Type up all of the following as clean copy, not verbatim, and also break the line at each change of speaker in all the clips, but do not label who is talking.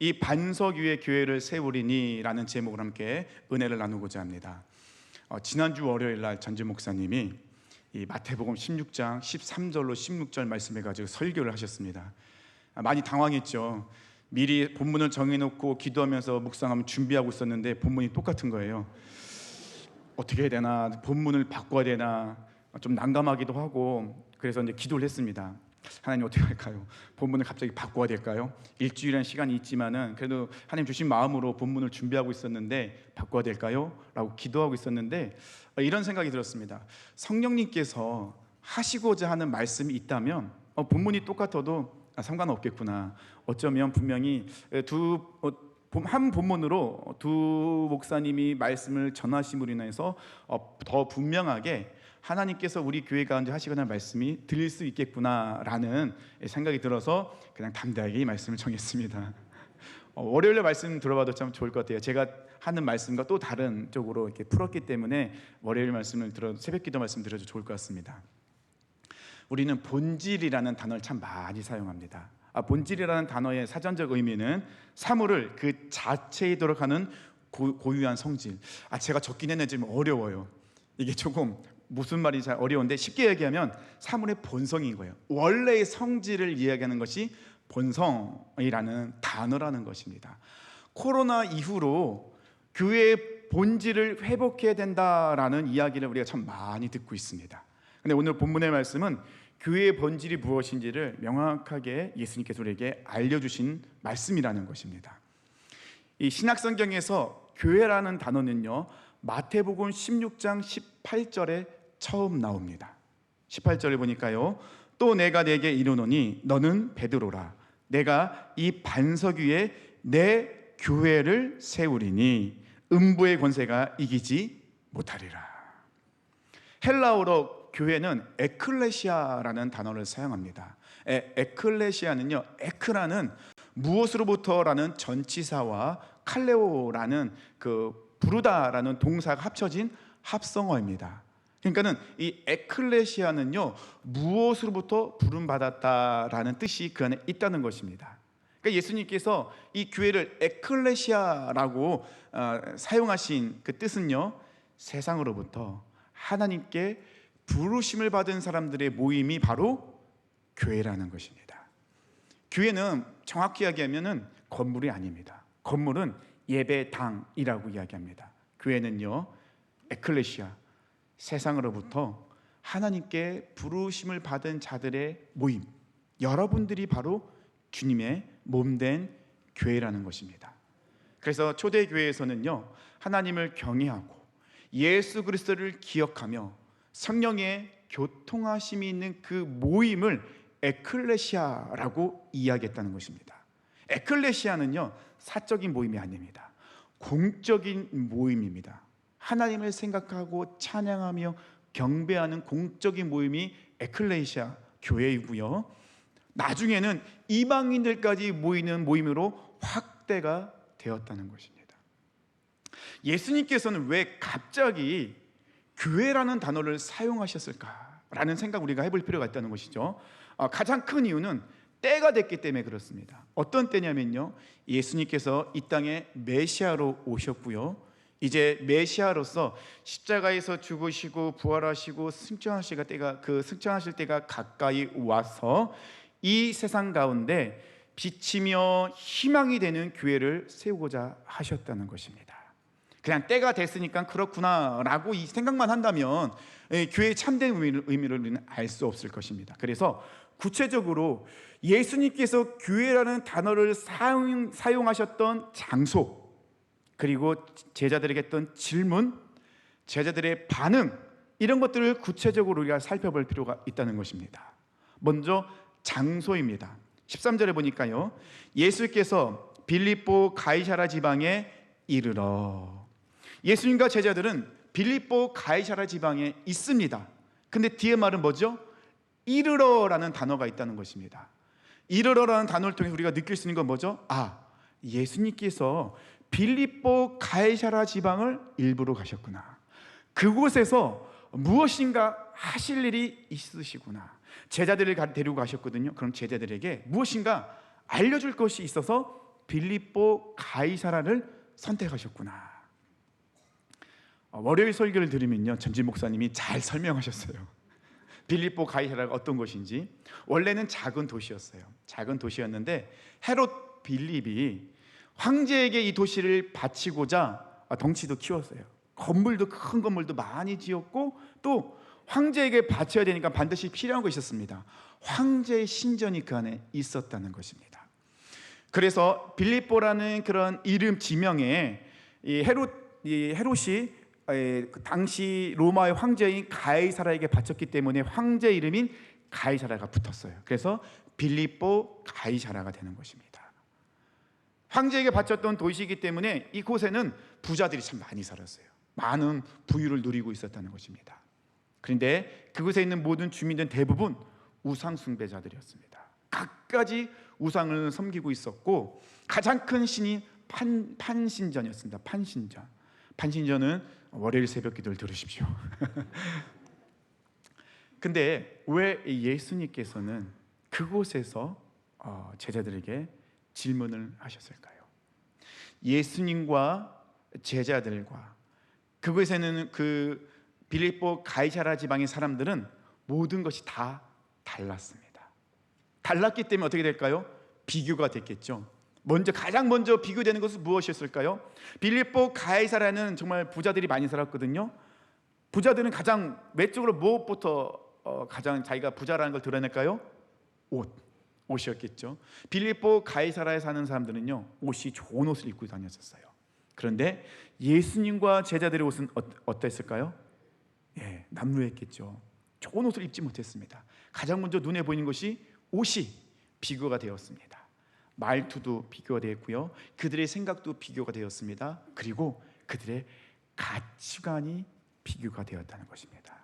이 반석 위에 교회를 세우리니 라는 제목으로 함께 은혜를 나누고자 합니다. 지난주 월요일 날 전지 목사님이 이 마태복음 16장 13절로 16절 말씀해 가지고 설교를 하셨습니다. 많이 당황했죠. 미리 본문을 정해놓고 기도하면서 묵상하면 준비하고 있었는데 본문이 똑같은 거예요. 어떻게 해야 되나, 본문을 바꿔야 되나 좀 난감하기도 하고, 그래서 이제 기도를 했습니다. 하나님 어떻게 할까요? 본문을 갑자기 바꿔야 될까요? 일주일이라는 시간이 있지만은 그래도 하나님 주신 마음으로 본문을 준비하고 있었는데 바꿔야 될까요? 라고 기도하고 있었는데 이런 생각이 들었습니다. 성령님께서 하시고자 하는 말씀이 있다면 본문이 똑같아도 상관없겠구나. 어쩌면 분명히 한 본문으로 두 목사님이 말씀을 전하심으로 인해서 더 분명하게 하나님께서 우리 교회 가운데 하시고자 하는 말씀이 들릴 수 있겠구나라는 생각이 들어서 그냥 담대하게 이 말씀을 정했습니다. 월요일에 말씀 들어봐도 참 좋을 것 같아요. 제가 하는 말씀과 또 다른 쪽으로 이렇게 풀었기 때문에 월요일 말씀을 새벽기도 말씀 들어도 좋을 것 같습니다. 우리는 본질이라는 단어를 참 많이 사용합니다. 본질이라는 단어의 사전적 의미는 사물을 그 자체이도록 하는 고유한 성질. 제가 적긴 했는데 좀 어려워요. 이게 조금 무슨 말이 잘 어려운데 쉽게 얘기하면 사물의 본성인 거예요. 원래의 성질을 이야기하는 것이 본성이라는 단어라는 것입니다. 코로나 이후로 교회의 본질을 회복해야 된다라는 이야기를 우리가 참 많이 듣고 있습니다. 근데 오늘 본문의 말씀은 교회의 본질이 무엇인지를 명확하게 예수님께서 우리에게 알려주신 말씀이라는 것입니다. 이 신약성경에서 교회라는 단어는요, 마태복음 16장 18절에 처음 나옵니다. 18절을 보니까요, 또 내가 네게 이르노니 너는 베드로라. 내가 이 반석 위에 내 교회를 세우리니 음부의 권세가 이기지 못하리라. 헬라어로 교회는 에클레시아라는 단어를 사용합니다. 에클레시아는요, 에크라는 무엇으로부터라는 전치사와 칼레오라는 그 부르다라는 동사가 합쳐진 합성어입니다. 그러니까는 이 에클레시아는요, 무엇으로부터 부름받았다라는 뜻이 그 안에 있다는 것입니다. 그러니까 예수님께서 이 교회를 에클레시아라고 사용하신 그 뜻은요, 세상으로부터 하나님께 부르심을 받은 사람들의 모임이 바로 교회라는 것입니다. 교회는 정확히 이야기하면은 건물이 아닙니다. 건물은 예배당이라고 이야기합니다. 교회는요, 에클레시아, 세상으로부터 하나님께 부르심을 받은 자들의 모임, 여러분들이 바로 주님의 몸된 교회라는 것입니다. 그래서 초대교회에서는요, 하나님을 경외하고 예수 그리스도를 기억하며 성령의 교통하심이 있는 그 모임을 에클레시아라고 이야기했다는 것입니다. 에클레시아는요, 사적인 모임이 아닙니다. 공적인 모임입니다. 하나님을 생각하고 찬양하며 경배하는 공적인 모임이 에클레시아 교회이고요, 나중에는 이방인들까지 모이는 모임으로 확대가 되었다는 것입니다. 예수님께서는 왜 갑자기 교회라는 단어를 사용하셨을까라는 생각 우리가 해볼 필요가 있다는 것이죠. 가장 큰 이유는 때가 됐기 때문에 그렇습니다. 어떤 때냐면요, 예수님께서 이 땅에 메시아로 오셨고요, 이제 메시아로서 십자가에서 죽으시고 부활하시고 승천하실 때가 가까이 와서 이 세상 가운데 빛이며 희망이 되는 교회를 세우고자 하셨다는 것입니다. 그냥 때가 됐으니까 그렇구나라고 이 생각만 한다면 교회의 참된 의미를 우리는 알 수 없을 것입니다. 그래서 구체적으로 예수님께서 교회라는 단어를 사용하셨던 장소, 그리고 제자들에게 했던 질문, 제자들의 반응, 이런 것들을 구체적으로 우리가 살펴볼 필요가 있다는 것입니다. 먼저 장소입니다. 13절에 보니까요, 예수께서 빌립보 가이사라 지방에 이르러. 예수님과 제자들은 빌립보 가이사라 지방에 있습니다. 근데 뒤에 말은 뭐죠? 이르러라는 단어가 있다는 것입니다. 이르러라는 단어를 통해 우리가 느낄 수 있는 건 뭐죠? 예수님께서 빌립보 가이사라 지방을 일부러 가셨구나. 그곳에서 무엇인가 하실 일이 있으시구나. 제자들을 데리고 가셨거든요. 그럼 제자들에게 무엇인가 알려줄 것이 있어서 빌립보 가이사라를 선택하셨구나. 월요일 설교를 들으면요, 전진 목사님이 잘 설명하셨어요. 빌립보 가이사라가 어떤 곳인지. 원래는 작은 도시였어요. 작은 도시였는데 헤롯 빌립이 황제에게 이 도시를 바치고자 덩치도 키웠어요. 건물도, 큰 건물도 많이 지었고, 또 황제에게 바쳐야 되니까 반드시 필요한 것이 있었습니다. 황제의 신전이 그 안에 있었다는 것입니다. 그래서 빌립보라는 그런 이름 지명에 이 헤롯이 당시 로마의 황제인 가이사라에게 바쳤기 때문에 황제 이름인 가이사라가 붙었어요. 그래서 빌립보 가이사라가 되는 것입니다. 황제에게 바쳤던 도시이기 때문에 이곳에는 부자들이 참 많이 살았어요. 많은 부유를 누리고 있었다는 것입니다. 그런데 그곳에 있는 모든 주민들은 대부분 우상 숭배자들이었습니다. 갖가지 우상을 섬기고 있었고, 가장 큰 신이 판신전이었습니다. 판신전은 월요일 새벽 기도를 들으십시오. 근데 왜 예수님께서는 그곳에서 제자들에게 질문을 하셨을까요? 예수님과 제자들과 그곳에는 그 빌립보 가이사라 지방의 사람들은 모든 것이 다 달랐습니다. 달랐기 때문에 어떻게 될까요? 비교가 됐겠죠. 가장 먼저 비교되는 것은 무엇이었을까요? 빌립보 가이사라는 정말 부자들이 많이 살았거든요. 부자들은 가장 외적으로 무엇부터 가장 자기가 부자라는 걸 드러낼까요? 옷이었겠죠. 빌립보 가이사라에 사는 사람들은요, 옷이 좋은 옷을 입고 다녔었어요. 그런데 예수님과 제자들의 옷은 어땠을까요? 남루했겠죠. 좋은 옷을 입지 못했습니다. 가장 먼저 눈에 보이는 것이 옷이 비교가 되었습니다. 말투도 비교가 되었고요, 그들의 생각도 비교가 되었습니다. 그리고 그들의 가치관이 비교가 되었다는 것입니다.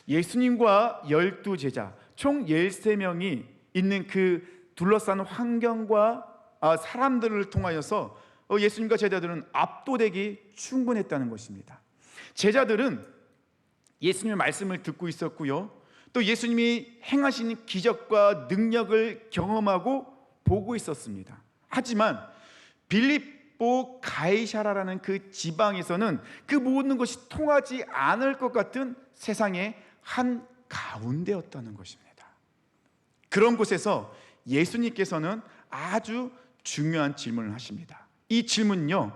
예수님과 12제자 총 13명이 있는 그 둘러싼 환경과 사람들을 통하여서 예수님과 제자들은 압도되기 충분했다는 것입니다. 제자들은 예수님의 말씀을 듣고 있었고요, 또 예수님이 행하신 기적과 능력을 경험하고 보고 있었습니다. 하지만 빌립보 가이사라라는 그 지방에서는 그 모든 것이 통하지 않을 것 같은 세상의 한 가운데였다는 것입니다. 그런 곳에서 예수님께서는 아주 중요한 질문을 하십니다. 이 질문은요,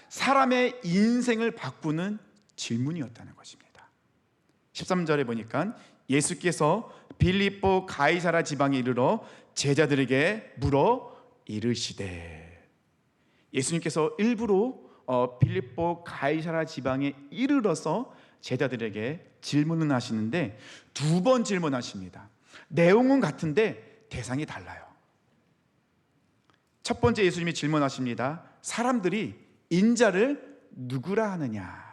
사람의 인생을 바꾸는 질문이었다는 것입니다. 13절에 보니까 예수께서 빌립보 가이사라 지방에 이르러 제자들에게 물어 이르시되, 예수님께서 일부러 빌립보 가이사라 지방에 이르러서 제자들에게 질문을 하시는데 두 번 질문하십니다. 내용은 같은데 대상이 달라요. 첫 번째 예수님이 질문하십니다. 사람들이 인자를 누구라 하느냐.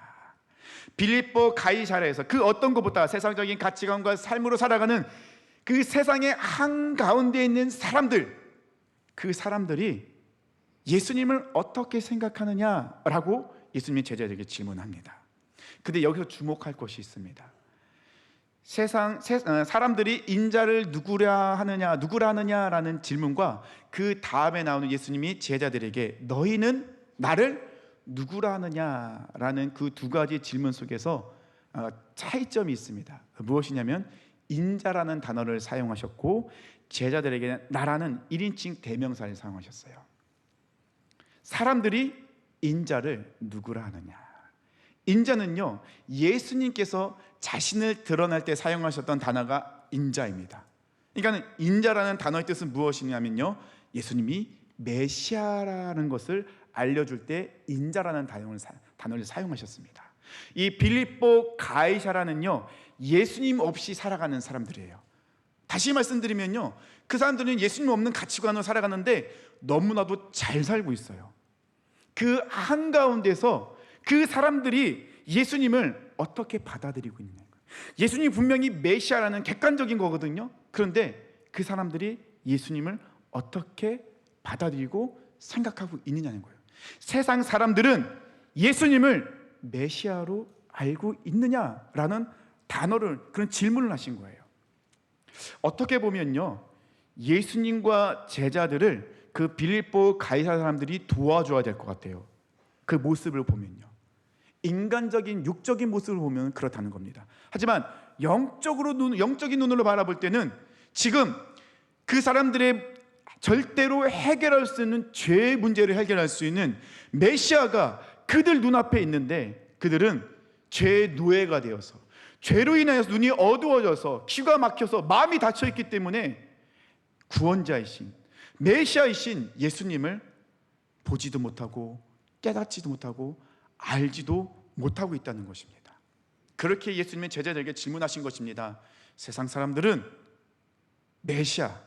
빌립보 가이사라에서 그 어떤 것보다 세상적인 가치관과 삶으로 살아가는 그 세상의 한가운데 있는 사람들, 그 사람들이 예수님을 어떻게 생각하느냐라고 예수님이 제자들에게 질문합니다. 근데 여기서 주목할 것이 있습니다. 사람들이 인자를 누구라 하느냐라는 질문과 그 다음에 나오는 예수님이 제자들에게 너희는 나를 누구라 하느냐라는 그 두 가지 질문 속에서 차이점이 있습니다. 무엇이냐면 인자라는 단어를 사용하셨고 제자들에게 나라는 1인칭 대명사를 사용하셨어요. 사람들이 인자를 누구라 하느냐. 인자는요, 예수님께서 자신을 드러날 때 사용하셨던 단어가 인자입니다. 그러니까 인자라는 단어의 뜻은 무엇이냐면요, 예수님이 메시아라는 것을 알려줄 때 인자라는 단어를 사용하셨습니다. 이 빌립보 가이사라는요, 예수님 없이 살아가는 사람들이에요. 다시 말씀드리면요, 그 사람들은 예수님 없는 가치관으로 살아가는데 너무나도 잘 살고 있어요. 그 한가운데서 그 사람들이 예수님을 어떻게 받아들이고 있는 거예요. 예수님이 분명히 메시아라는 객관적인 거거든요. 그런데 그 사람들이 예수님을 어떻게 받아들이고 생각하고 있느냐는 거예요. 세상 사람들은 예수님을 메시아로 알고 있느냐라는 그런 질문을 하신 거예요. 어떻게 보면요, 예수님과 제자들을 그 빌립보 가이사 사람들이 도와줘야 될 것 같아요. 그 모습을 보면요, 인간적인 육적인 모습을 보면 그렇다는 겁니다. 하지만 영적인 눈으로 바라볼 때는 지금 그 사람들의 절대로 해결할 수 있는 죄의 문제를 해결할 수 있는 메시아가 그들 눈앞에 있는데, 그들은 죄의 노예가 되어서 죄로 인하여서 눈이 어두워져서 귀가 막혀서 마음이 닫혀있기 때문에 구원자이신 메시아이신 예수님을 보지도 못하고 깨닫지도 못하고 알지도 못하고 있다는 것입니다. 그렇게 예수님의 제자들에게 질문하신 것입니다. 세상 사람들은 메시아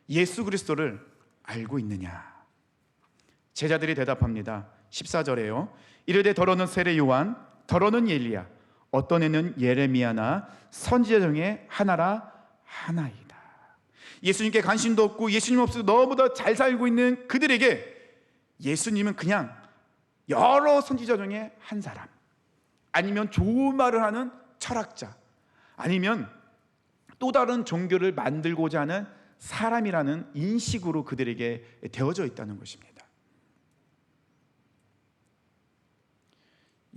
예수 그리스도를 알고 있느냐? 제자들이 대답합니다. 14절에요. 이르되 더러는 세례 요한, 더러는 엘리야, 어떤 애는 예레미야나 선지자 중에 하나라 하나이다. 예수님께 관심도 없고 예수님 없어서 너무나 잘 살고 있는 그들에게 예수님은 그냥 여러 선지자 중에 한 사람, 아니면 좋은 말을 하는 철학자, 아니면 또 다른 종교를 만들고자 하는 사람이라는 인식으로 그들에게 되어져 있다는 것입니다.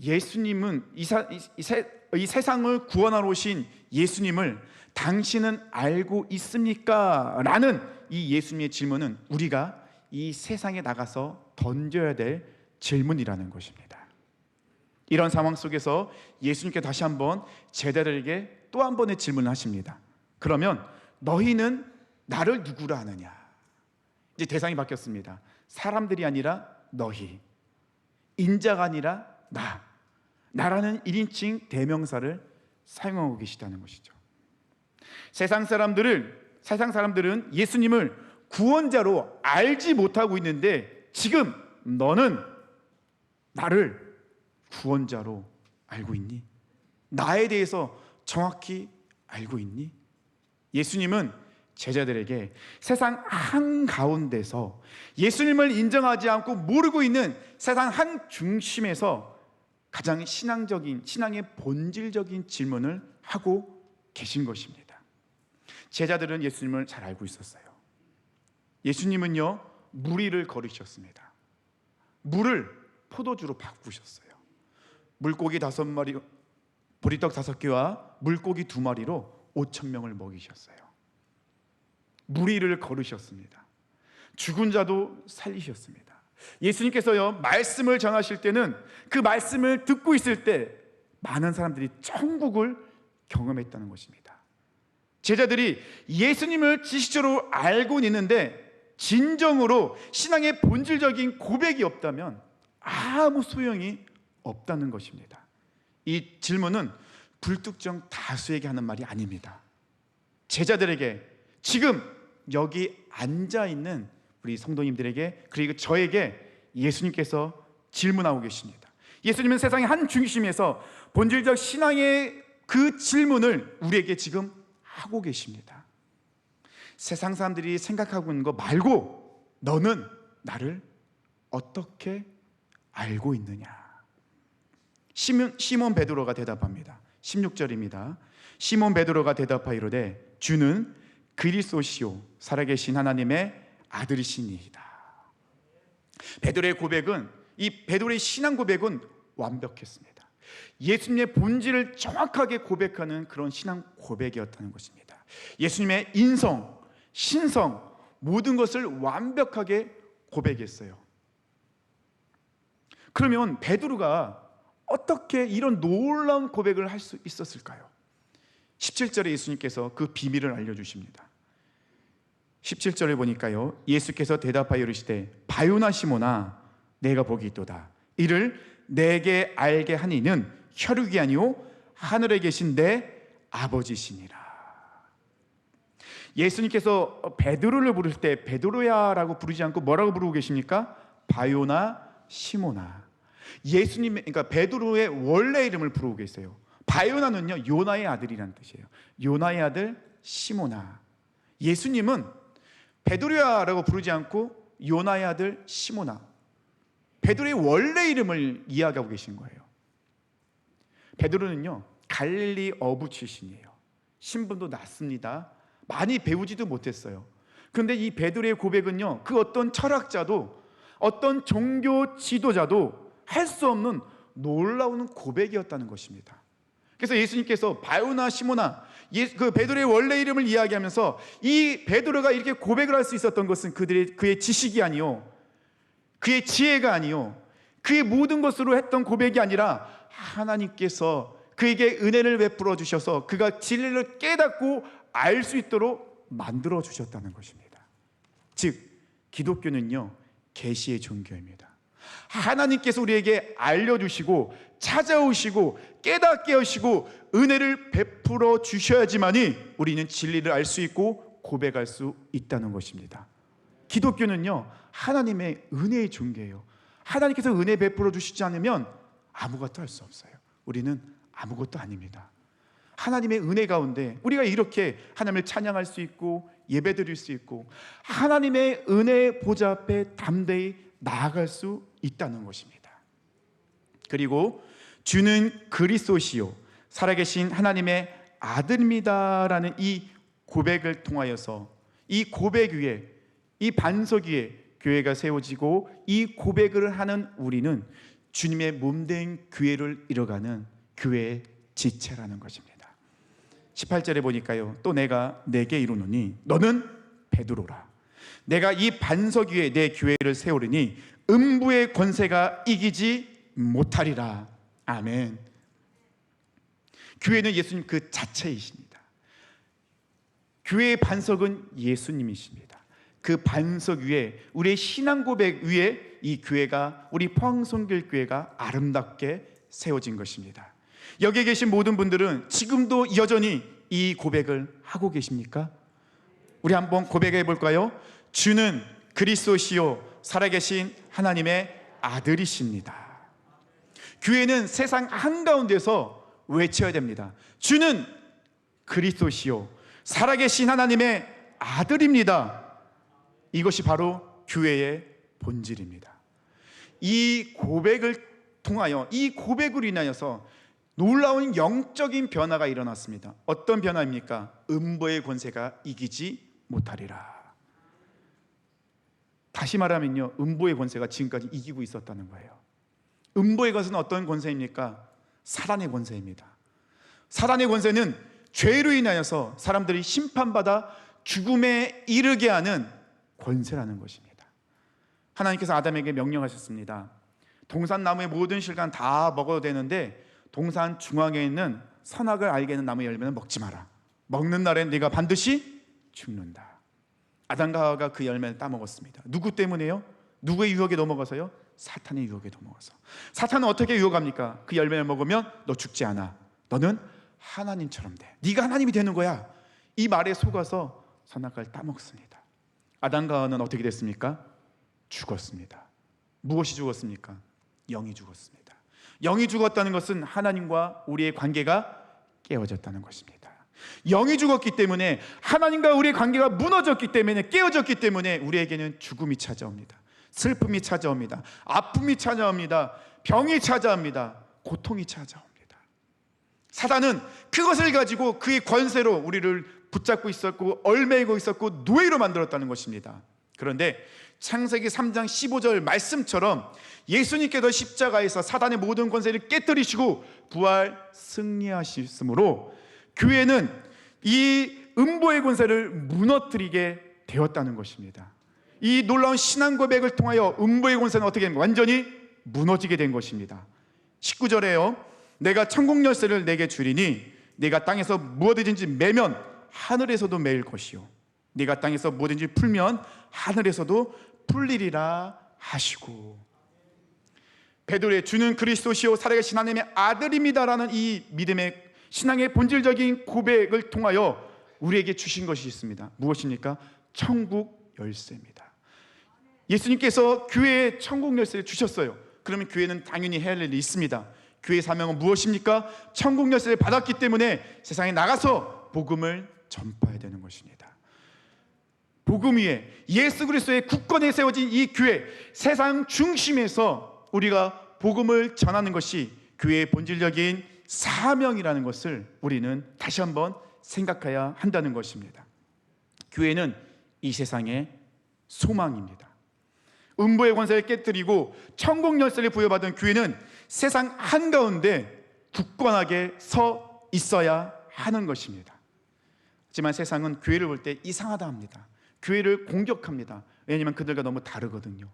예수님은 이 세상을 구원하러 오신 예수님을 당신은 알고 있습니까? 라는 이 예수님의 질문은 우리가 이 세상에 나가서 던져야 될 질문이라는 것입니다. 이런 상황 속에서 예수님께 다시 한번 제자들에게 또 한 번의 질문을 하십니다. 그러면 너희는 나를 누구라 하느냐? 이제 대상이 바뀌었습니다. 사람들이 아니라 너희, 인자가 아니라 나라는 1인칭 대명사를 사용하고 계시다는 것이죠. 세상 사람들은 예수님을 구원자로 알지 못하고 있는데, 지금 너는 나를 구원자로 알고 있니? 나에 대해서 정확히 알고 있니? 예수님은 제자들에게 세상 한가운데서 예수님을 인정하지 않고 모르고 있는 세상 한 중심에서 가장 신앙의 본질적인 질문을 하고 계신 것입니다. 제자들은 예수님을 잘 알고 있었어요. 예수님은요, 무리를 거르셨습니다. 물을 포도주로 바꾸셨어요. 물고기 5마리, 보리떡 5개와 물고기 2마리로 5,000명을 먹이셨어요. 무리를 거르셨습니다. 죽은 자도 살리셨습니다. 예수님께서요, 말씀을 전하실 때는 그 말씀을 듣고 있을 때 많은 사람들이 천국을 경험했다는 것입니다. 제자들이 예수님을 지식적으로 알고 있는데 진정으로 신앙의 본질적인 고백이 없다면 아무 소용이 없다는 것입니다. 이 질문은 불특정 다수에게 하는 말이 아닙니다. 제자들에게, 지금 여기 앉아있는 우리 성도님들에게, 그리고 저에게 예수님께서 질문하고 계십니다. 예수님은 세상의 한 중심에서 본질적 신앙의 그 질문을 우리에게 지금 하고 계십니다. 세상 사람들이 생각하고 있는 거 말고 너는 나를 어떻게 알고 있느냐? 시몬 베드로가 대답합니다. 16절입니다. 시몬 베드로가 대답하이로되 주는 그리스도시요 살아계신 하나님의 아들이시니이다. 베드로의 고백은, 이 베드로의 신앙 고백은 완벽했습니다. 예수님의 본질을 정확하게 고백하는 그런 신앙 고백이었다는 것입니다. 예수님의 인성, 신성, 모든 것을 완벽하게 고백했어요. 그러면 베드로가 어떻게 이런 놀라운 고백을 할 수 있었을까요? 17절에 예수님께서 그 비밀을 알려주십니다. 17절에 보니까요, 예수께서 대답하여 이르시되 바요나 시몬아 내가 복이 있도다. 이를 내게 알게 하니는 혈육이 아니요 하늘에 계신 내 아버지시니라. 예수님께서 베드로를 부를 때 베드로야라고 부르지 않고 뭐라고 부르고 계십니까? 바요나 시몬아. 그러니까 베드로의 원래 이름을 부르고 계세요. 바요나는요, 요나의 아들이라는 뜻이에요. 요나의 아들 시몬아. 예수님은 베드로야라고 부르지 않고 요나의 아들 시몬아, 베드로의 원래 이름을 이야기하고 계신 거예요. 베드로는요, 갈릴리 어부 출신이에요. 신분도 낮습니다. 많이 배우지도 못했어요. 그런데 이 베드로의 고백은요, 그 어떤 철학자도 어떤 종교 지도자도 할 수 없는 놀라운 고백이었다는 것입니다. 그래서 예수님께서 바요나 시모나, 그 베드로의 원래 이름을 이야기하면서 이 베드로가 이렇게 고백을 할 수 있었던 것은 그의 지식이 아니요, 그의 지혜가 아니요, 그의 모든 것으로 했던 고백이 아니라 하나님께서 그에게 은혜를 베풀어 주셔서 그가 진리를 깨닫고 알 수 있도록 만들어 주셨다는 것입니다. 즉 기독교는요, 계시의 종교입니다. 하나님께서 우리에게 알려주시고 찾아오시고 깨닫게 하시고 은혜를 베풀어 주셔야지만이 우리는 진리를 알 수 있고 고백할 수 있다는 것입니다. 기독교는요, 하나님의 은혜의 종교예요. 하나님께서 은혜 베풀어 주시지 않으면 아무것도 할 수 없어요. 우리는 아무것도 아닙니다. 하나님의 은혜 가운데 우리가 이렇게 하나님을 찬양할 수 있고 예배드릴 수 있고 하나님의 은혜 보좌 앞에 담대히 나아갈 수 있다는 것입니다. 그리고 주는 그리스도시요 살아계신 하나님의 아들입니다라는 이 고백을 통하여서 이 고백 위에, 이 반석 위에 교회가 세워지고 이 고백을 하는 우리는 주님의 몸된 교회를 이뤄가는 교회의 지체라는 것입니다. 18절에 보니까요, 또 내가 내게 이르노니 너는 베드로라. 내가 이 반석 위에 내 교회를 세우리니 음부의 권세가 이기지 못하리라. 아멘. 교회는 예수님 그 자체이십니다. 교회의 반석은 예수님이십니다. 그 반석 위에, 우리의 신앙 고백 위에 이 교회가, 우리 포항성결 교회가 아름답게 세워진 것입니다. 여기에 계신 모든 분들은 지금도 여전히 이 고백을 하고 계십니까? 우리 한번 고백해 볼까요? 주는 그리스도시요 살아계신 하나님의 아들이십니다. 교회는 세상 한가운데서 외쳐야 됩니다. 주는 그리스도시요 살아계신 하나님의 아들입니다. 이것이 바로 교회의 본질입니다. 이 고백을 통하여, 이 고백으로 인하여서 놀라운 영적인 변화가 일어났습니다. 어떤 변화입니까? 음부의 권세가 이기지 못하리라. 다시 말하면요, 음부의 권세가 지금까지 이기고 있었다는 거예요. 음부의 것은 어떤 권세입니까? 사단의 권세입니다. 사단의 권세는 죄로 인하여서 사람들이 심판받아 죽음에 이르게 하는 권세라는 것입니다. 하나님께서 아담에게 명령하셨습니다. 동산나무의 모든 실과는 다 먹어도 되는데 동산 중앙에 있는 선악을 알게 하는 나무 열매는 먹지 마라. 먹는 날엔 네가 반드시 죽는다. 아담과 하와가 그 열매를 따먹었습니다. 누구 때문에요? 누구의 유혹에 넘어가서요? 사탄의 유혹에 넘어가서. 사탄은 어떻게 유혹합니까? 그 열매를 먹으면 너 죽지 않아. 너는 하나님처럼 돼. 네가 하나님이 되는 거야. 이 말에 속아서 선악과를 따먹습니다. 아담과 하와는 어떻게 됐습니까? 죽었습니다. 무엇이 죽었습니까? 영이 죽었습니다. 영이 죽었다는 것은 하나님과 우리의 관계가 깨어졌다는 것입니다. 영이 죽었기 때문에, 하나님과 우리의 관계가 무너졌기 때문에, 깨어졌기 때문에 우리에게는 죽음이 찾아옵니다. 슬픔이 찾아옵니다. 아픔이 찾아옵니다. 병이 찾아옵니다. 고통이 찾아옵니다. 사단은 그것을 가지고 그의 권세로 우리를 붙잡고 있었고 얽매이고 있었고 노예로 만들었다는 것입니다. 그런데 창세기 3장 15절 말씀처럼 예수님께서 십자가에서 사단의 모든 권세를 깨뜨리시고 부활 승리하셨으므로 교회는 이 음부의 권세를 무너뜨리게 되었다는 것입니다. 이 놀라운 신앙 고백을 통하여 음부의 권세는 어떻게 됩니까? 완전히 무너지게 된 것입니다. 19절에요, 내가 천국 열쇠를 내게 주리니 네가 땅에서 무엇이든지 매면 하늘에서도 매일 것이요 네가 땅에서 뭐든지 풀면 하늘에서도 풀리리라 하시고. 베드로의 주는 그리스도시요 살아계신 하나님의 아들입니다라는 이 믿음의 신앙의 본질적인 고백을 통하여 우리에게 주신 것이 있습니다. 무엇입니까? 천국 열쇠입니다. 예수님께서 교회에 천국 열쇠를 주셨어요. 그러면 교회는 당연히 해야 할 일이 있습니다. 교회의 사명은 무엇입니까? 천국 열쇠를 받았기 때문에 세상에 나가서 복음을 전파해야 되는 것입니다. 복음 위에 예수 그리스도의 굳건히 세워진 이 교회, 세상 중심에서 우리가 복음을 전하는 것이 교회의 본질적인 사명이라는 것을 우리는 다시 한번 생각해야 한다는 것입니다. 교회는 이 세상의 소망입니다. 음부의 권세를 깨뜨리고 천국 열쇠를 부여받은 교회는 세상 한가운데 굳건하게 서 있어야 하는 것입니다. 하지만 세상은 교회를 볼 때 이상하다 합니다. 교회를 공격합니다. 왜냐하면 그들과 너무 다르거든요.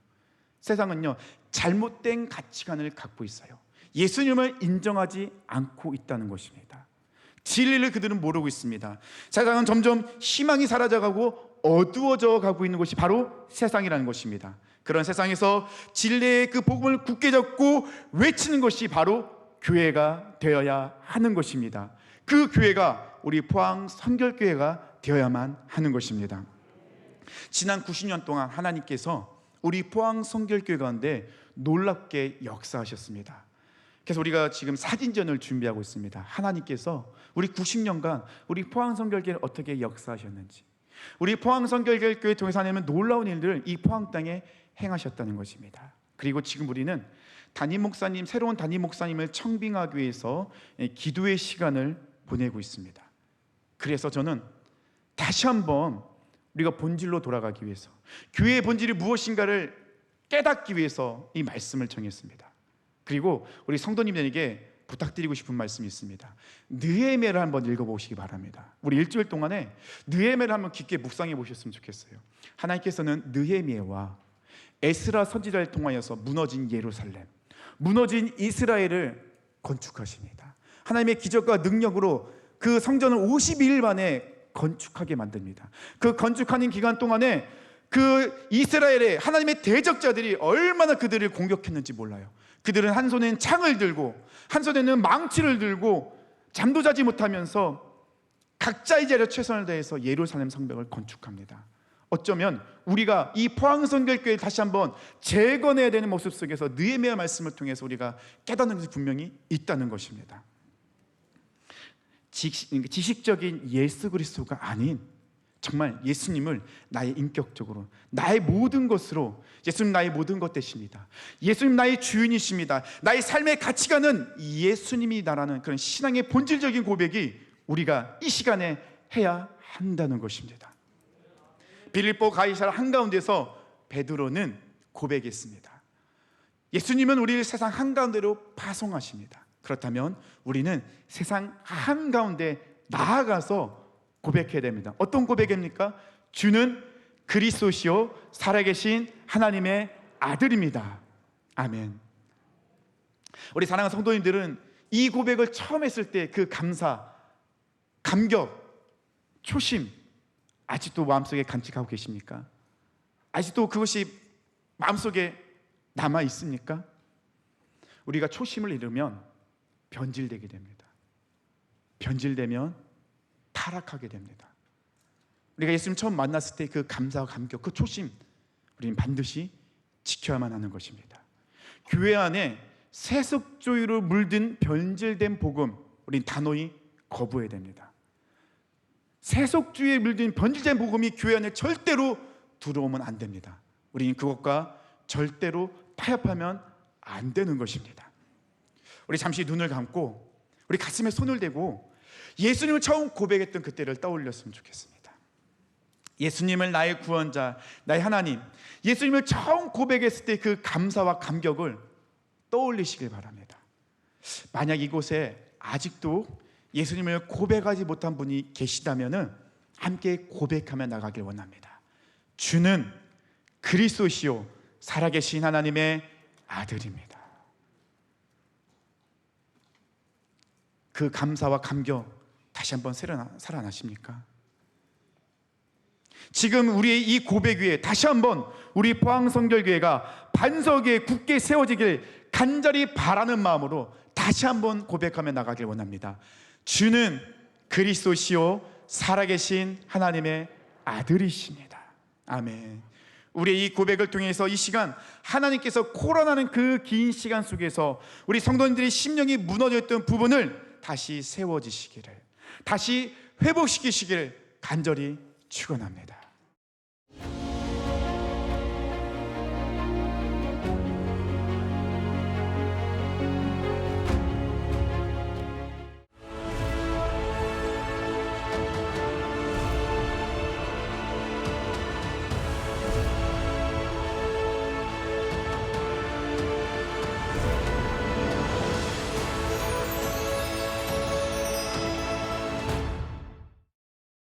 세상은요, 잘못된 가치관을 갖고 있어요. 예수님을 인정하지 않고 있다는 것입니다. 진리를 그들은 모르고 있습니다. 세상은 점점 희망이 사라져가고 어두워져 가고 있는 것이 바로 세상이라는 것입니다. 그런 세상에서 진리의 그 복음을 굳게 잡고 외치는 것이 바로 교회가 되어야 하는 것입니다. 그 교회가 우리 포항 선결교회가 되어야만 하는 것입니다. 지난 90년 동안 하나님께서 우리 포항 선결교회 가운데 놀랍게 역사하셨습니다. 그래서 우리가 지금 사진전을 준비하고 있습니다. 하나님께서 우리 90년간 우리 포항 선결교회를 어떻게 역사하셨는지, 우리 포항 선결교회 통해서 하나님은 놀라운 일들을 이 포항 땅에 행하셨다는 것입니다. 그리고 지금 우리는 담임 목사님, 새로운 담임 목사님을 청빙하기 위해서 기도의 시간을 보내고 있습니다. 그래서 저는 다시 한번 우리가 본질로 돌아가기 위해서, 교회의 본질이 무엇인가를 깨닫기 위해서 이 말씀을 정했습니다. 그리고 우리 성도님들에게 부탁드리고 싶은 말씀이 있습니다. 느헤미야를 한번 읽어보시기 바랍니다. 우리 일주일 동안에 느헤미야를 한번 깊게 묵상해 보셨으면 좋겠어요. 하나님께서는 느헤미야와 에스라 선지자를 통하여서 무너진 예루살렘, 무너진 이스라엘을 건축하십니다. 하나님의 기적과 능력으로 그 성전을 52일 만에 건축하게 만듭니다. 그 건축하는 기간 동안에 그 이스라엘의 하나님의 대적자들이 얼마나 그들을 공격했는지 몰라요. 그들은 한 손에는 창을 들고 한 손에는 망치를 들고 잠도 자지 못하면서 각자의 자리에 최선을 다해서 예루살렘 성벽을 건축합니다. 어쩌면 우리가 이 포항선결교회를 다시 한번 재건해야 되는 모습 속에서 느헤미야 말씀을 통해서 우리가 깨닫는 것이 분명히 있다는 것입니다. 지식적인 예수 그리스도가 아닌 정말 예수님을 나의 인격적으로, 나의 모든 것으로, 예수님 나의 모든 것 되십니다. 예수님 나의 주인이십니다. 나의 삶의 가치관은 예수님이다라는 그런 신앙의 본질적인 고백이 우리가 이 시간에 해야 한다는 것입니다. 빌립보 가이사랴 한가운데서 베드로는 고백했습니다. 예수님은 우리를 세상 한가운데로 파송하십니다. 그렇다면 우리는 세상 한가운데 나아가서 고백해야 됩니다. 어떤 고백입니까? 주는 그리스도시요 살아계신 하나님의 아들입니다. 아멘. 우리 사랑하는 성도님들은 이 고백을 처음 했을 때 그 감사, 감격, 초심 아직도 마음속에 간직하고 계십니까? 아직도 그것이 마음속에 남아 있습니까? 우리가 초심을 잃으면 변질되게 됩니다. 변질되면 타락하게 됩니다. 우리가 예수님 처음 만났을 때 그 감사와 감격, 그 초심 우리는 반드시 지켜야만 하는 것입니다. 교회 안에 세속주의로 물든 변질된 복음 우리는 단호히 거부해야 됩니다. 세속주의에 물든 변질된 복음이 교회 안에 절대로 들어오면 안 됩니다. 우리는 그것과 절대로 타협하면 안 되는 것입니다. 우리 잠시 눈을 감고 우리 가슴에 손을 대고 예수님을 처음 고백했던 그때를 떠올렸으면 좋겠습니다. 예수님을 나의 구원자, 나의 하나님, 예수님을 처음 고백했을 때 그 감사와 감격을 떠올리시길 바랍니다. 만약 이곳에 아직도 예수님을 고백하지 못한 분이 계시다면 함께 고백하며 나가길 원합니다. 주는 그리스도시요 살아계신 하나님의 아들입니다. 그 감사와 감격 다시 한번 살아나십니까? 지금 우리의 이 고백 위에 다시 한번 우리 포항선결교회가 반석 위에 굳게 세워지길 간절히 바라는 마음으로 다시 한번 고백하며 나가길 원합니다. 주는 그리스도시요 살아계신 하나님의 아들이십니다. 아멘. 우리의 이 고백을 통해서 이 시간 하나님께서 코로나는 그 긴 시간 속에서 우리 성도님들의 심령이 무너졌던 부분을 다시 세워지시기를, 다시 회복시키시기를 간절히 축원합니다.